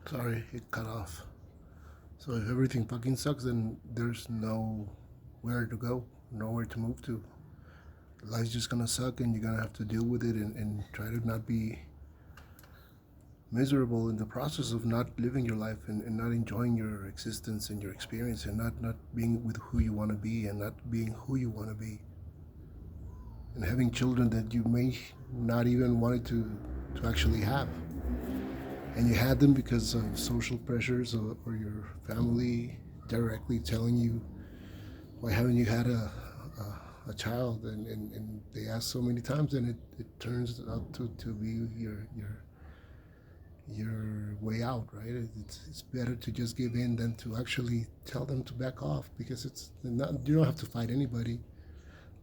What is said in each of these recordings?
Sorry, it cut off. So if everything fucking sucks, then there's nowhere to go, nowhere to move to. Life's just gonna suck, and you're gonna have to deal with it and try to not be miserable in the process of not living your life and not enjoying your existence and your experience and not being with who you want to be and not being who you want to be. And having children that you may not even wanted to actually have. And you had them because of social pressures or your family directly telling you, why haven't you had a child? And they ask so many times, and it turns out to be your way out, right? It's better to just give in than to actually tell them to back off, because it's not, you don't have to fight anybody,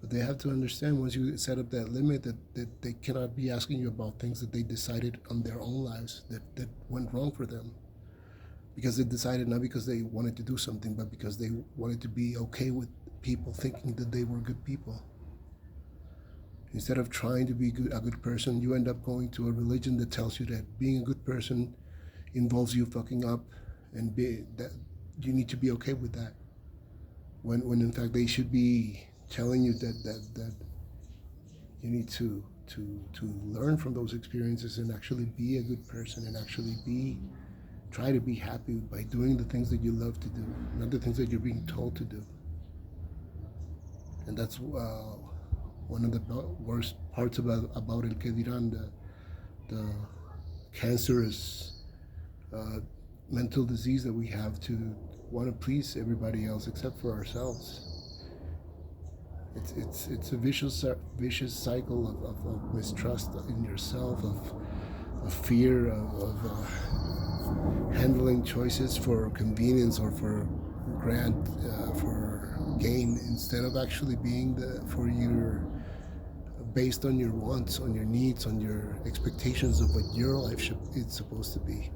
but they have to understand once you set up that limit that they cannot be asking you about things that they decided on their own lives that went wrong for them, because they decided not because they wanted to do something, but because they wanted to be okay with people thinking that they were good people. Instead of trying to be a good person, you end up going to a religion that tells you that being a good person involves you fucking up, and that you need to be okay with that. When in fact they should be telling you that you need to learn from those experiences and actually be a good person and actually try to be happy by doing the things that you love to do, not the things that you're being told to do. And that's one of the worst parts about el que dirán, the cancerous uh, mental disease that we have to want to please everybody else except for ourselves. It's a vicious cycle of mistrust in yourself, of fear, of handling choices for convenience or for for gain, instead of actually being for your, based on your wants, on your needs, on your expectations of what your life it's supposed to be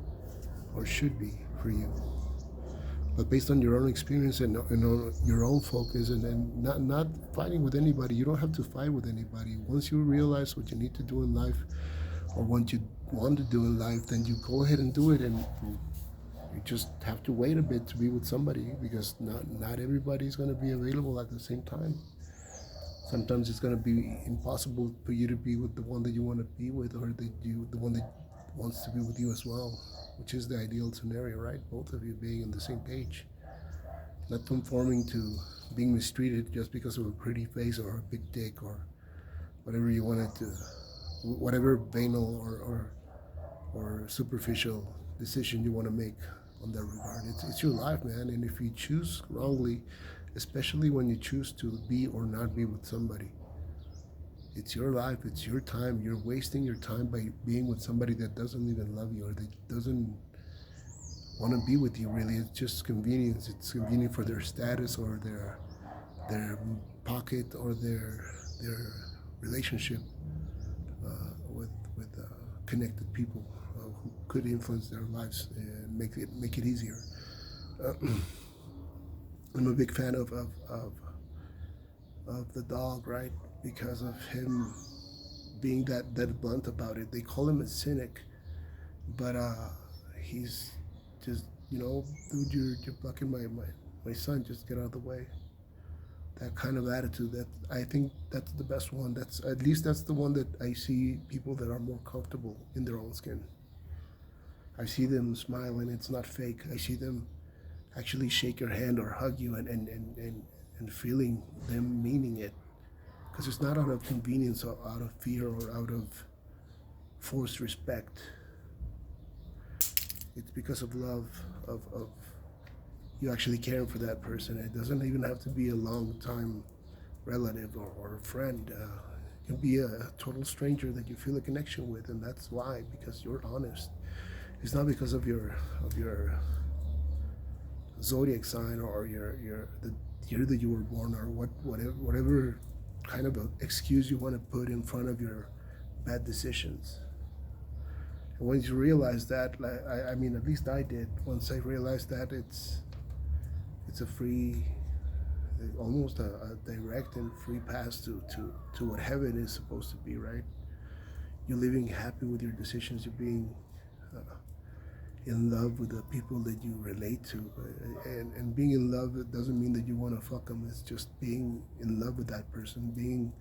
or should be for you, but based on your own experience and on your own focus, and not fighting with anybody. You don't have to fight with anybody. Once you realize what you need to do in life or what you want to do in life, then you go ahead and do it, and you just have to wait a bit to be with somebody, because not everybody's going to be available at the same time. Sometimes it's going to be impossible for you to be with the one that you want to be with, or the one that wants to be with you as well, which is the ideal scenario, right? Both of you being on the same page, not conforming to being mistreated just because of a pretty face or a big dick or whatever you wanted to, whatever banal or superficial decision you want to make on that regard. It's your life, man, and if you choose wrongly, especially when you choose to be or not be with somebody, it's your life, it's your time. You're wasting your time by being with somebody that doesn't even love you or that doesn't want to be with you. Really, it's just convenience. It's convenient for their status or their pocket or their relationship with connected people who could influence their lives and make it easier. Uh, I'm a big fan of the dog, right? Because of him being that blunt about it. They call him a cynic, but he's just, dude, you're blocking my son. Just get out of the way. That kind of attitude. That, I think that's the best one. That's, at least that's the one that I see people that are more comfortable in their own skin. I see them smile and it's not fake. I see them actually shake your hand or hug you, and feeling them meaning it, because it's not out of convenience or out of fear or out of forced respect. It's because of love, of you actually caring for that person. It doesn't even have to be a long time relative or a friend. It can be a total stranger that you feel a connection with, and that's why, because you're honest. It's not because of your zodiac sign or your the year that you were born, or whatever kind of a excuse you want to put in front of your bad decisions. And once you realize that, like, I mean, at least I did. Once I realized that it's a free, almost a direct and free pass to what heaven is supposed to be, right? You're living happy with your decisions. You're being in love with the people that you relate to. And being in love, it doesn't mean that you want to fuck them. It's just being in love with that person, being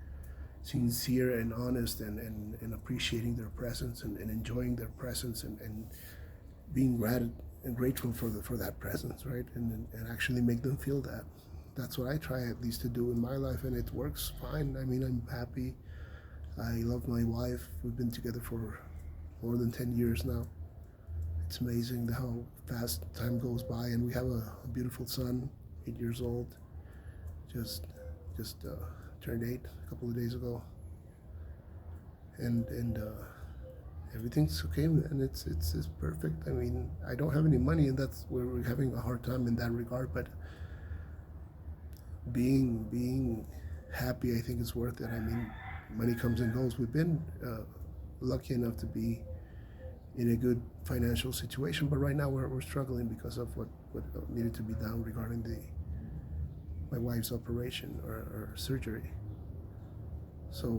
sincere and honest, and appreciating their presence, and enjoying their presence, and being grateful for that presence, right? And actually make them feel that. That's what I try at least to do in my life, and it works fine. I mean, I'm happy. I love my wife. We've been together for more than 10 years now. It's amazing how fast time goes by, and we have a beautiful son, 8 years old. Just just turned 8 a couple of days ago, and everything's okay, and it's perfect. I mean, I don't have any money, and that's where we're having a hard time in that regard. But being happy, I think, is worth it. I mean, money comes and goes. We've been lucky enough to be in a good financial situation, but right now we're struggling because of what needed to be done regarding my wife's operation or surgery. So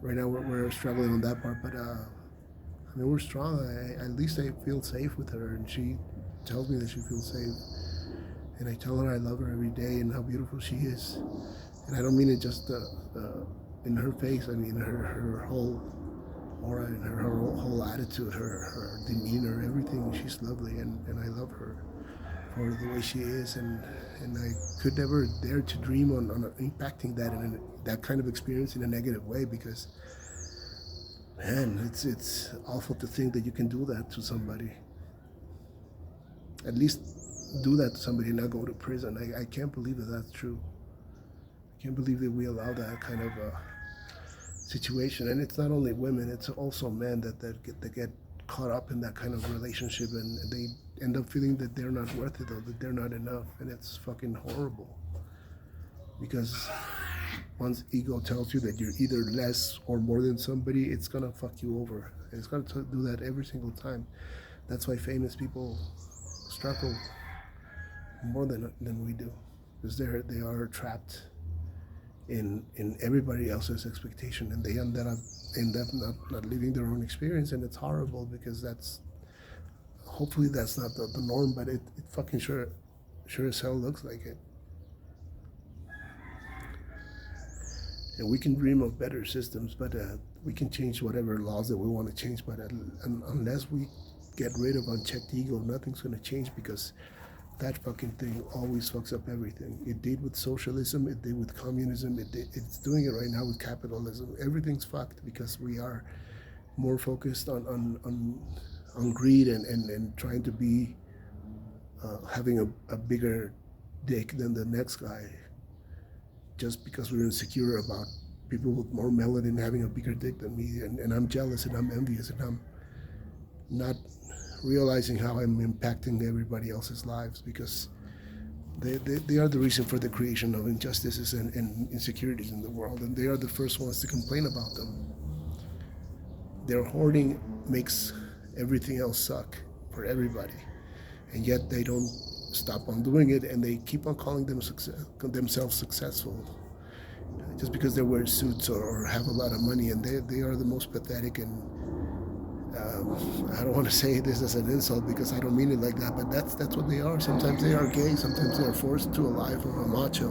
right now we're struggling on that part, but I mean, we're strong. At least I feel safe with her, and she tells me that she feels safe. And I tell her I love her every day and how beautiful she is. And I don't mean it just in her face. I mean her whole aura and her whole attitude, her demeanor, everything. She's lovely, and I love her for the way she is. And I could never dare to dream on impacting that in that kind of experience in a negative way, because man, it's awful to think that you can do that to somebody. At least do that to somebody and not go to prison. I can't believe that that's true. I can't believe that we allow that kind of situation. And it's not only women; it's also men that get caught up in that kind of relationship, and they end up feeling that they're not worth it, or that they're not enough, and it's fucking horrible. Because once ego tells you that you're either less or more than somebody, it's gonna fuck you over. And it's gonna do that every single time. That's why famous people struggle more than we do, because they are trapped in everybody else's expectation, and they end up not living their own experience, and it's horrible, because that's hopefully that's not the norm, but it fucking sure as hell looks like it. And we can dream of better systems, but we can change whatever laws that we want to change. But unless we get rid of unchecked ego, nothing's going to change, because that fucking thing always fucks up everything. It did with socialism, it did with communism, it's doing it right now with capitalism. Everything's fucked because we are more focused on greed, and trying to be having a bigger dick than the next guy, just because we're insecure about people with more melanin having a bigger dick than me, and I'm jealous and I'm envious, and I'm not realizing how I'm impacting everybody else's lives, because they are the reason for the creation of injustices and insecurities in the world, and they are the first ones to complain about them. Their hoarding makes everything else suck for everybody, and yet they don't stop on doing it, and they keep on calling themselves successful just because they wear suits or have a lot of money, and they are the most pathetic. And I don't want to say this as an insult, because I don't mean it like that, but that's what they are. Sometimes they are gay, sometimes they are forced to a life of a macho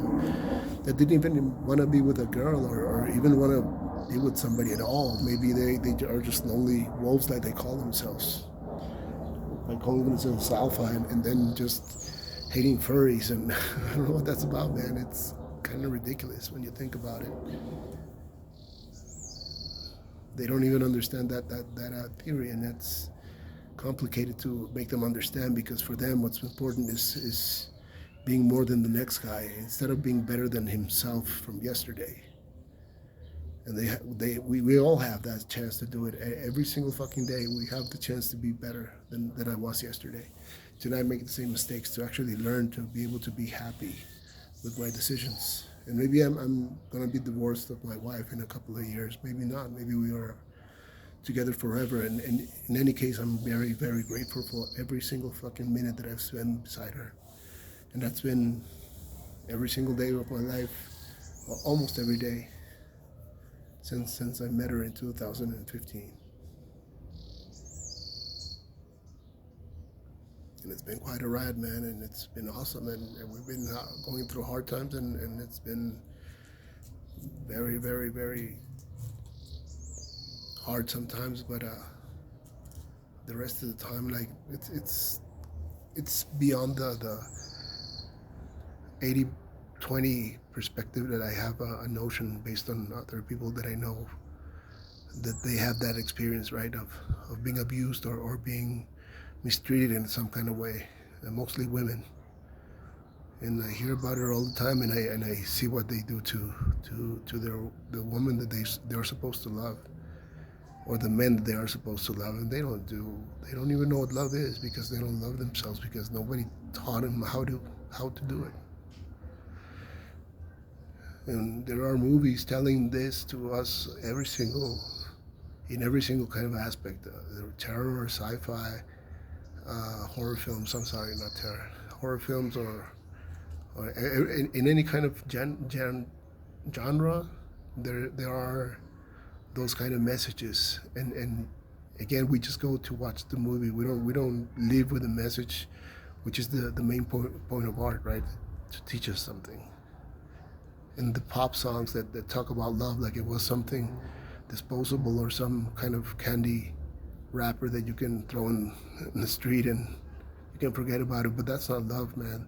that didn't even want to be with a girl, or even want to be with somebody at all. Maybe they are just lonely wolves, like they call themselves, by calling themselves alpha, and then just hating furries. And I don't know what that's about, man. It's kind of ridiculous when you think about it. They don't even understand that theory, and that's complicated to make them understand, because for them what's important is being more than the next guy, instead of being better than himself from yesterday. And we all have that chance to do it every single fucking day. We have the chance to be better than I was yesterday, to not make the same mistakes, to actually learn to be able to be happy with my decisions. And maybe I'm gonna be divorced of my wife in a couple of years. Maybe not. Maybe we are together forever. And in any case, I'm very, very grateful for every single fucking minute that I've spent beside her. And that's been every single day of my life, almost every day, since I met her in 2015. And it's been quite a ride, man, and it's been awesome. And we've been going through hard times, and it's been very, very, very hard sometimes. But the rest of the time, like it's beyond the 80-20 perspective that I have a notion based on other people that I know that they have that experience, right, of being abused or being mistreated in some kind of way, and mostly women. And I hear about it all the time, and I see what they do to the woman that they're supposed to love, or the men that they are supposed to love, and they don't even know what love is because they don't love themselves because nobody taught them how to do it. And there are movies telling this to us in every single kind of aspect, terror or sci-fi, horror films. I'm sorry, not terror, horror films or in any kind of genre. There are those kind of messages, and again, we just go to watch the movie. We don't live with a message, which is the main point of art, right? To teach us something. And the pop songs that talk about love like it was something disposable or some kind of candy wrapper that you can throw in the street and you can forget about it. But that's not love, man.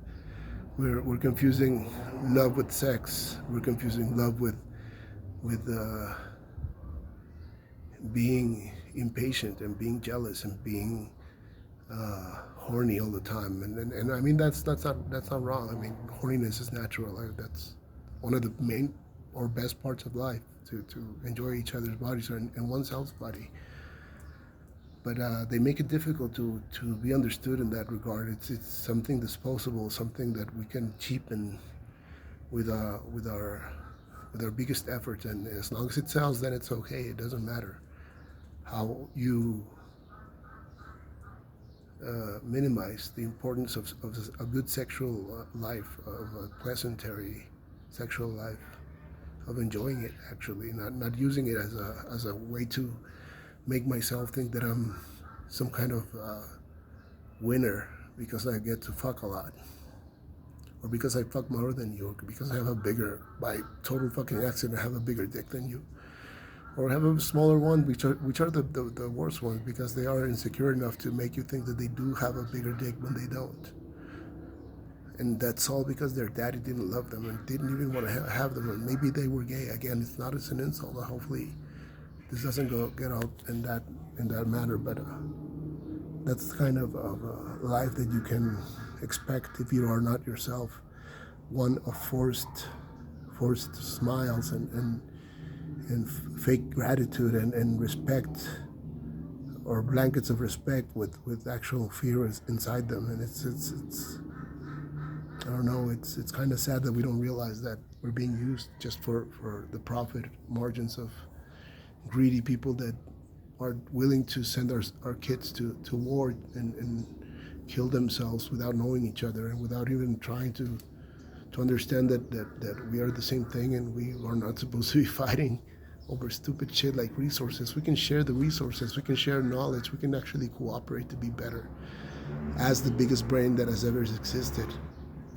We're confusing love with sex. We're confusing love with being impatient and being jealous and being horny all the time. And I mean that's not wrong. I mean horniness is natural. That's one of the main or best parts of life, to enjoy each other's bodies and oneself's body. But they make it difficult to be understood in that regard. It's something disposable, something that we can cheapen with our biggest efforts, and as long as it sells, then it's okay. It doesn't matter how you minimize the importance of a good sexual life, of a pleasantary sexual life, of enjoying it actually, not using it as a way to make myself think that I'm some kind of winner because I get to fuck a lot, or because I fuck more than you, or because I have by total fucking accident, I have a bigger dick than you, or have a smaller one, which are the worst ones because they are insecure enough to make you think that they do have a bigger dick when they don't. And that's all because their daddy didn't love them and didn't even want to have them, and maybe they were gay. Again, it's not as an insult. Hopefully, this doesn't get out in that manner. But that's the kind of life that you can expect if you are not yourself one of forced smiles and fake gratitude and respect, or blankets of respect with actual fear inside them. And it's I don't know. It's kind of sad that we don't realize that we're being used just for the profit margins of greedy people that are willing to send our kids to war and kill themselves without knowing each other and without even trying to understand that we are the same thing and we are not supposed to be fighting over stupid shit like resources. We can share the resources. We can share knowledge. We can actually cooperate to be better as the biggest brain that has ever existed,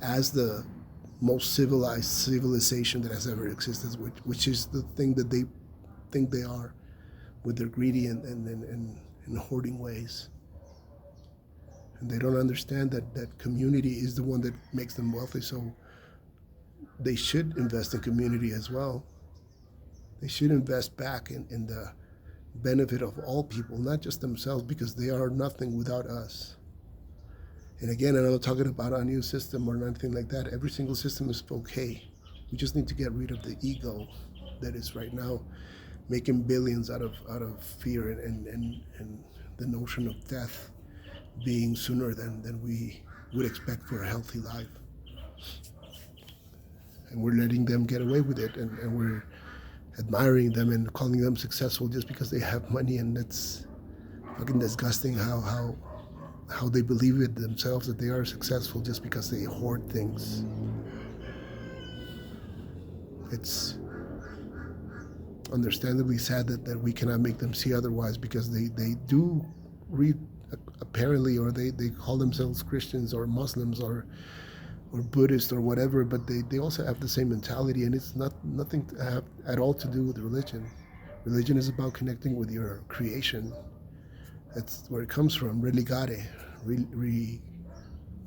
as the most civilized civilization that has ever existed, which is the thing that they think they are with their greedy and hoarding ways. And they don't understand that community is the one that makes them wealthy, so they should invest in community as well. They should invest back in the benefit of all people, not just themselves, because they are nothing without us. And again, I'm not talking about a new system or anything like that. Every single system is okay. We just need to get rid of the ego that is right now making billions out of fear and the notion of death being sooner than we would expect for a healthy life. And we're letting them get away with it, and we're admiring them and calling them successful just because they have money, and that's fucking disgusting how they believe it themselves that they are successful just because they hoard things. It's understandably sad that we cannot make them see otherwise, because they do read apparently, or they call themselves Christians or Muslims or Buddhist or whatever, but they also have the same mentality, and it's nothing to have at all to do with religion. Religion is about connecting with your creation. That's where it comes from. Religare,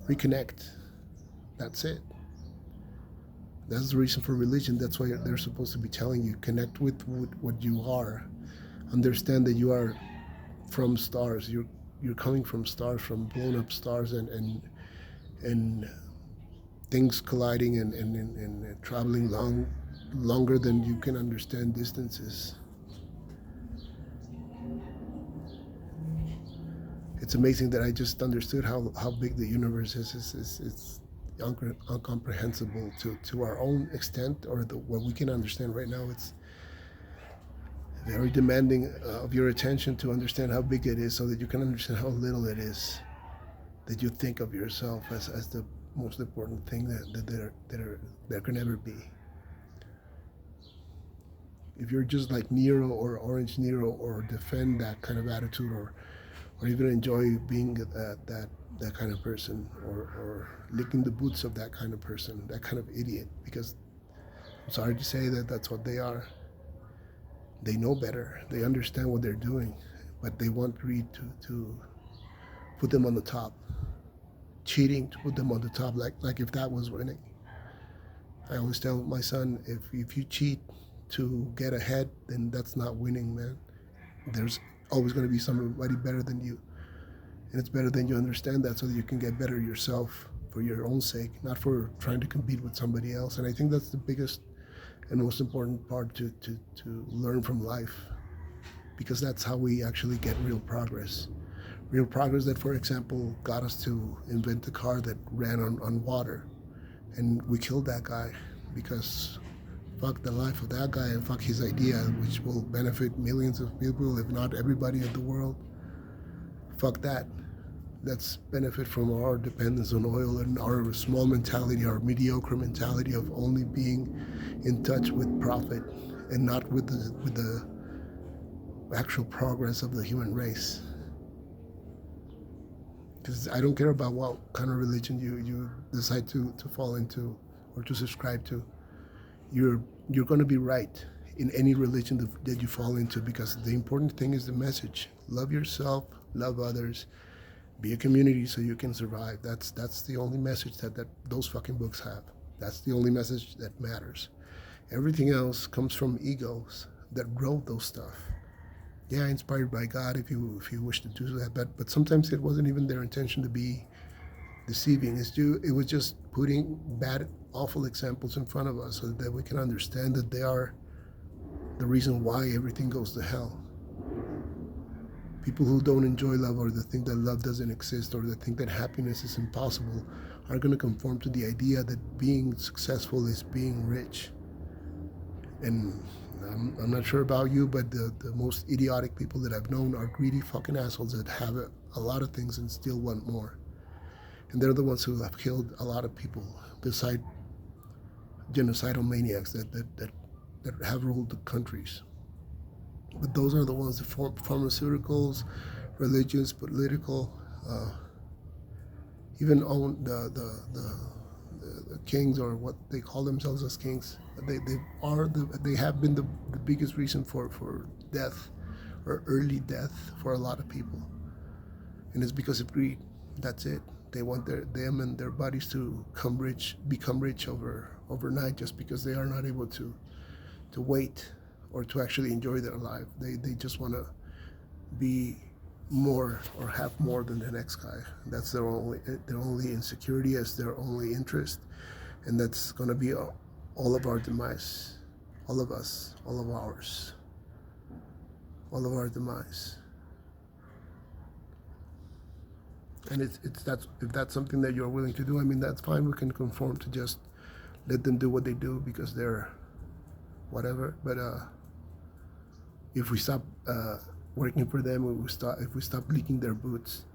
reconnect. That's it. That's the reason for religion. That's why they're supposed to be telling you connect with what you are. Understand that you are from stars. You're coming from stars, from blown up stars, and things colliding and traveling longer than you can understand distances. It's amazing that I just understood how big the universe is. It's incomprehensible to our own extent, or what we can understand right now. It's very demanding of your attention to understand how big it is, so that you can understand how little it is that you think of yourself as the most important thing there can ever be. If you're just like Nero or Orange Nero, or defend that kind of attitude, or even enjoy being that kind of person, or licking the boots of that kind of person, that kind of idiot, because I'm sorry to say that that's what they are. They know better. They understand what they're doing, but they want greed to put them on the top. Cheating to put them on the top, like if that was winning. I always tell my son, if you cheat to get ahead, then that's not winning, man. There's always going to be somebody better than you, and it's better than you understand that, so that you can get better yourself for your own sake, not for trying to compete with somebody else. And I think that's the biggest and most important part to learn from life, because that's how we actually get real progress. Real progress that, for example, got us to invent a car that ran on water. And we killed that guy because fuck the life of that guy and fuck his idea, which will benefit millions of people, if not everybody in the world. Fuck that. Let's benefit from our dependence on oil and our small mentality, our mediocre mentality of only being in touch with profit and not with the actual progress of the human race. Because I don't care about what kind of religion you decide to fall into or to subscribe to. You're going to be right in any religion that you fall into, because the important thing is the message. Love yourself, love others, be a community so you can survive. That's the only message that those fucking books have. That's the only message that matters. Everything else comes from egos that wrote those stuff. Yeah, inspired by God, if you wish to do that, but sometimes it wasn't even their intention to be deceiving. It was just putting bad, awful examples in front of us so that we can understand that they are the reason why everything goes to hell. People who don't enjoy love, or that think that love doesn't exist, or that think that happiness is impossible, are going to conform to the idea that being successful is being rich. And I'm not sure about you, but the most idiotic people that I've known are greedy fucking assholes that have a lot of things and still want more. And they're the ones who have killed a lot of people, beside genocidal maniacs that have ruled the countries. But those are the ones that form pharmaceuticals, religions, political, even own the kings, or what they call themselves as kings. They have been the biggest reason for death, or early death, for a lot of people, and it's because of greed. That's it. They want them and their bodies to become rich overnight, just because they are not able to wait or to actually enjoy their life. They just want to be more or have more than the next guy. That's their only insecurity, as their only interest, and that's going to be all of our demise, all of us, all of ours, all of our demise. And if that's something that you're willing to do, I mean, that's fine. We can conform to just let them do what they do because they're whatever. But if we stop working for them, if we stop leaking their boots,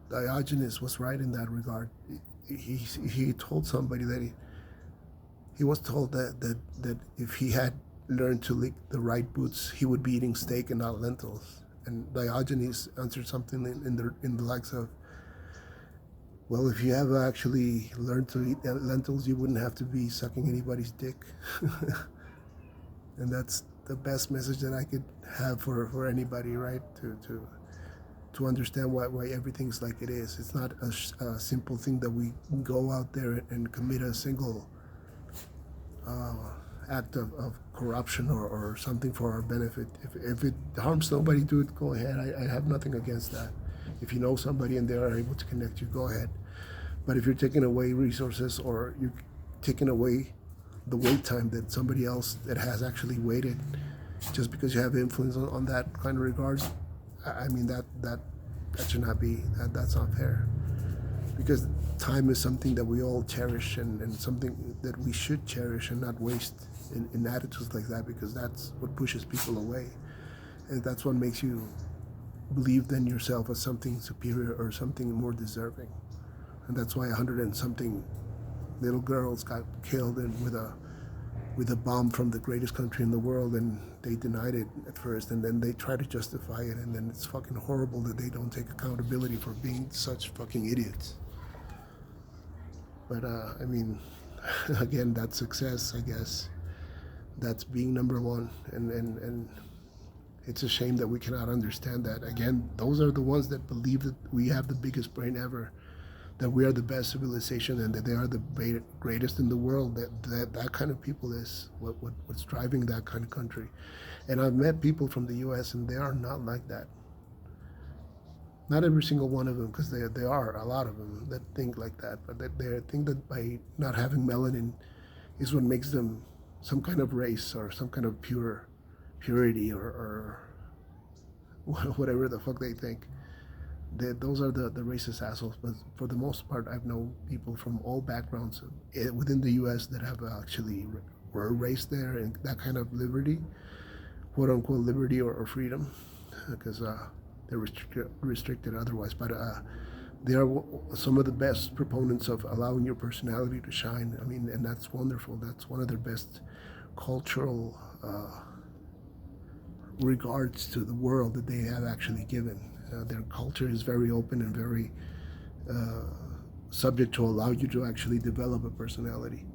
Diogenes was right in that regard. He told somebody that he was told that if he had learned to lick the right boots, he would be eating steak and not lentils. and Diogenes answered something in the likes of, well, if you have actually learned to eat lentils, you wouldn't have to be sucking anybody's dick. And that's the best message that I could have for anybody, right? To understand why everything's like it is. It's not a simple thing that we go out there and commit a single act of corruption or something for our benefit. If it harms somebody, do it, go ahead. I have nothing against that. If you know somebody and they are able to connect you, go ahead. But if you're taking away resources or you're taking away the wait time that somebody else that has actually waited just because you have influence on that kind of regard, I mean, that should not be, that's not fair. Because time is something that we all cherish and something that we should cherish and not waste in attitudes like that, because that's what pushes people away. And that's what makes you believe in yourself as something superior or something more deserving. And that's why 100 and something little girls got killed with a bomb from the greatest country in the world, and they denied it at first, and then they try to justify it, and then it's fucking horrible that they don't take accountability for being such fucking idiots. But I mean, again, that's success, I guess. That's being number one, and it's a shame that we cannot understand that. Again, those are the ones that believe that we have the biggest brain ever, that we are the best civilization, and that they are the greatest in the world. That kind of people is what's driving that kind of country. And I've met people from the U.S. and they are not like that. Not every single one of them, because there are a lot of them that think like that, but they think that by not having melanin is what makes them some kind of race or some kind of purity or whatever the fuck they think. Those are the racist assholes. But for the most part, I've known people from all backgrounds within the U.S. that have actually were raised there in that kind of liberty, quote unquote liberty or freedom, because they're restricted otherwise. But they are some of the best proponents of allowing your personality to shine. I mean, and that's wonderful. That's one of their best cultural regards to the world that they have actually given. Their culture is very open and very subject to allow you to actually develop a personality.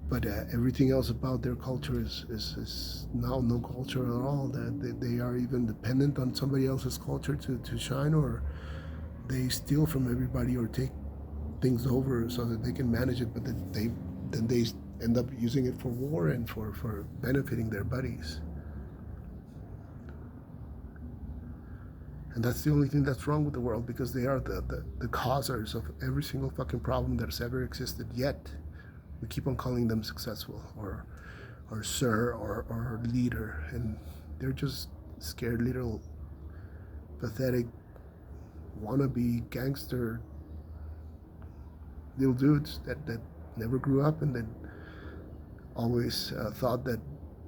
But everything else about their culture is now no culture at all. That they are even dependent on somebody else's culture to shine, or they steal from everybody or take things over so that they can manage it. But then they end up using it for war and for benefiting their buddies. And that's the only thing that's wrong with the world, because they are the causers of every single fucking problem that's ever existed. Yet we keep on calling them successful or sir or leader, and they're just scared little pathetic wannabe gangster little dudes that never grew up and then always thought that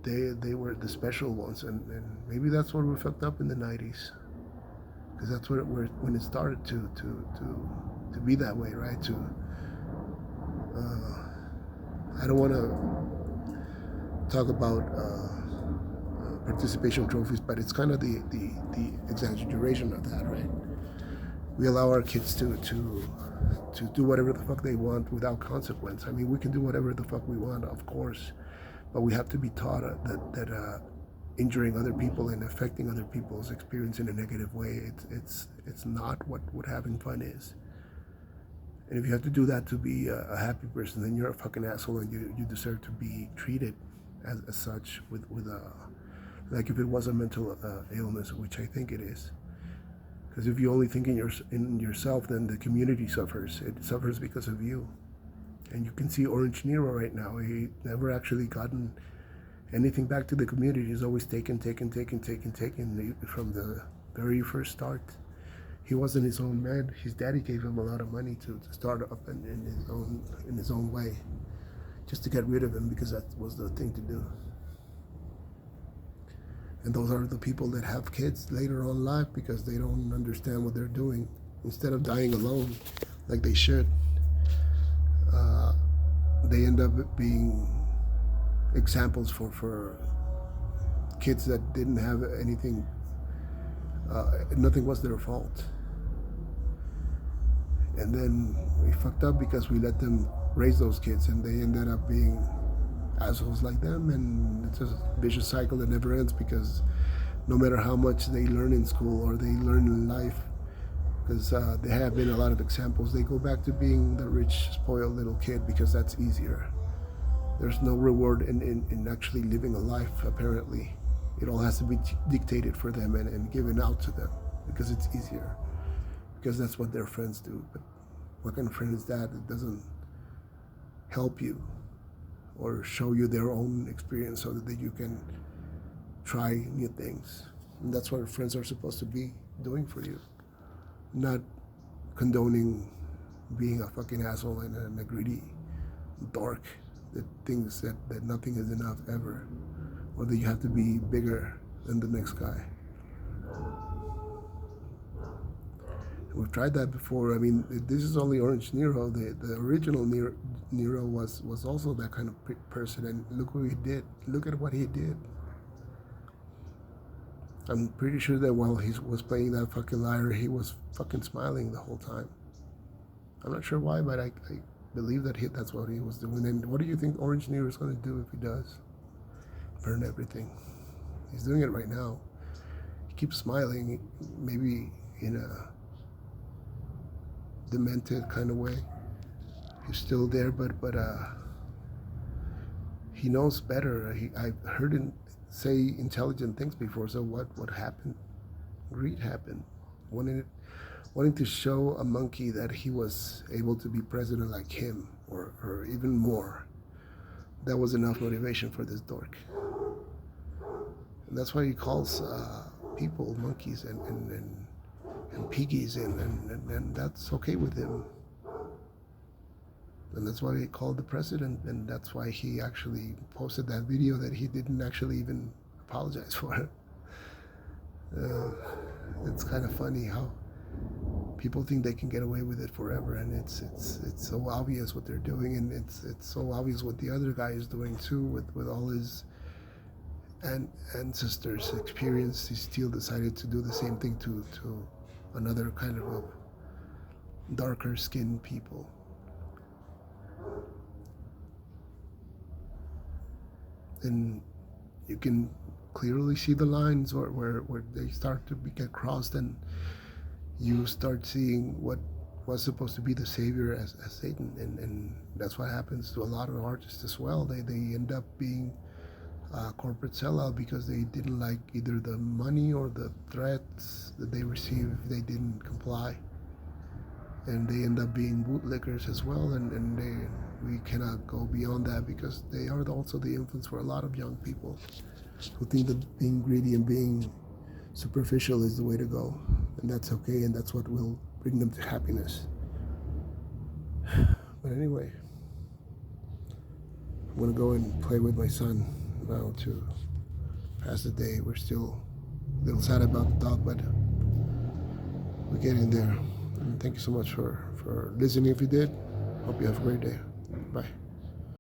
they were the special ones, and maybe that's where we fucked up in the 90s, because that's when it started to be that way, right? I don't want to talk about participation trophies, but it's kind of the exaggeration of that, right? We allow our kids to do whatever the fuck they want without consequence. I mean, we can do whatever the fuck we want, of course, but we have to be taught that injuring other people and affecting other people's experience in a negative way, it's not what having fun is. And if you have to do that to be a happy person, then you're a fucking asshole, and you deserve to be treated as such with like if it was a mental illness, which I think it is. Because if you only think in yourself, then the community suffers. It suffers because of you. And you can see Orange Nero right now. He never actually gotten anything back to the community. He's always taken from the very first start. He wasn't his own man. His daddy gave him a lot of money to start up in his own way, just to get rid of him, because that was the thing to do. And those are the people that have kids later on in life because they don't understand what they're doing. Instead of dying alone like they should, they end up being examples for kids that didn't have anything Nothing was their fault. And then we fucked up because we let them raise those kids, and they ended up being assholes like them, and it's a vicious cycle that never ends because no matter how much they learn in school or they learn in life, because there have been a lot of examples, they go back to being the rich, spoiled little kid because that's easier. There's no reward in actually living a life, apparently. It all has to be dictated for them and given out to them because it's easier, because that's what their friends do. But what kind of friend is that? It doesn't help you or show you their own experience so that you can try new things. And that's what friends are supposed to be doing for you, not condoning being a fucking asshole and a greedy dork that thinks that nothing is enough ever, or that you have to be bigger than the next guy. We've tried that before. I mean, this is only Orange Nero. The original Nero was also that kind of person, and look what he did. Look at what he did. I'm pretty sure that while he was playing that fucking liar, he was fucking smiling the whole time. I'm not sure why, but I believe that that's what he was doing. And what do you think Orange Nero is going to do if he does? Burn everything. He's doing it right now. He keeps smiling, maybe in a demented kind of way. He's still there, but he knows better. I've heard him say intelligent things before. So what happened? Greed happened. Wanting to show a monkey that he was able to be president like him, or even more. That was enough motivation for this dork. And that's why he calls people monkeys and piggies, and that's okay with him. And that's why he called the president, and that's why he actually posted that video that he didn't actually even apologize for. It's kind of funny how people think they can get away with it forever, and it's so obvious what they're doing, and it's so obvious what the other guy is doing too, with all his ancestors' experience. He still decided to do the same thing to another kind of darker skinned people. And you can clearly see the lines where they start to get crossed, and you start seeing what was supposed to be the savior as Satan, and that's what happens to a lot of artists as well. They end up being corporate sellout because they didn't like either the money or the threats that they received if they didn't comply, and they end up being bootlickers as well, and we cannot go beyond that because they are also the influence for a lot of young people who think that being greedy and being superficial is the way to go, and that's okay, and that's what will bring them to happiness. But anyway, I'm gonna go and play with my son now to pass the day. We're still a little sad about the dog, but we're getting there. And thank you so much for listening if you did. Hope you have a great day. Bye.